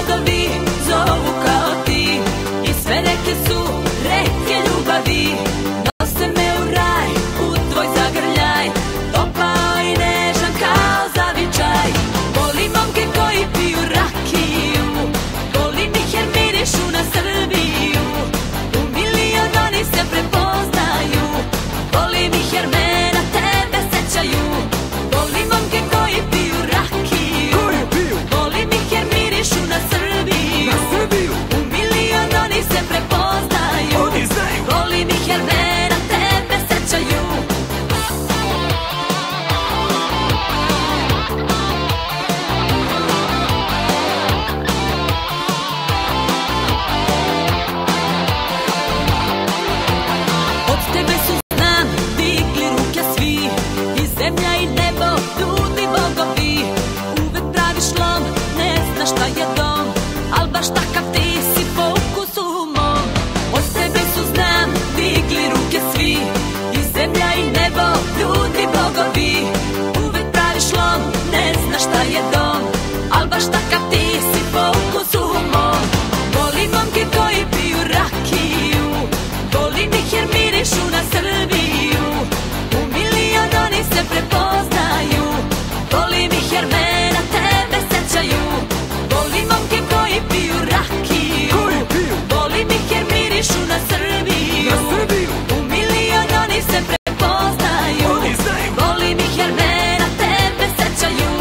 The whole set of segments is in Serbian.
bogovi zovu kao ti i sve reke su reke ljubavi. Nose me u raj, u tvoj zagrljaj, topao i nežan kao zavičaj. Volim momke koji piju rakiju, volim ih jer mirišu na Srbiju. U milion oni se prepoznaju, volim ih jer me na tebe sećaju. Volim momke koji piju rakiju, volim ih jer mirišu na Srbiju. U milion oni se prepoznaju, volim ih jer me na tebe sećaju. Od tebe su, znam, digli ruke svi, i zemlja i nebo, ljudi bogovi. Uvek praviš lom, ne znaš šta je dom, al baš takav ti si po ukusu mom. Od tebe su, znam, digli ruke svi, i zemlja i nebo, ljudi bogovi. Uvek praviš lom, ne znaš šta je dom, al baš takav ti si po ukusu mom. Volim momke koji piju rakiju, volim ih jer mirišu na Srbiju. U milion oni se prepoznaju, volim ih jer me na tebe sećaju. Volim momke koji piju rakiju, volim ih jer mirišu na Srbiju. U milion oni se prepoznaju, volim ih jer me na tebe sećaju.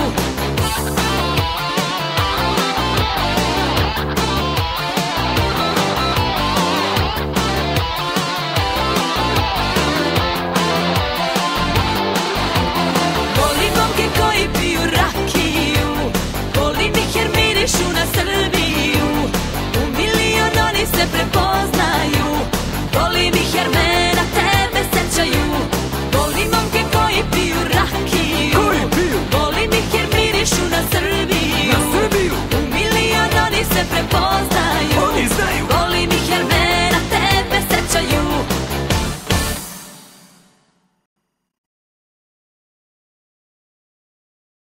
Volim momke koji piju rakiju, volim ih jer mirišu na Srbiju. U milion oni se prepoznaju, volim ih jer me na tebe sećaju. Volim momke koji piju rakiju, volim ih jer mirišu na Srbiju. U milion oni se prepoznaju,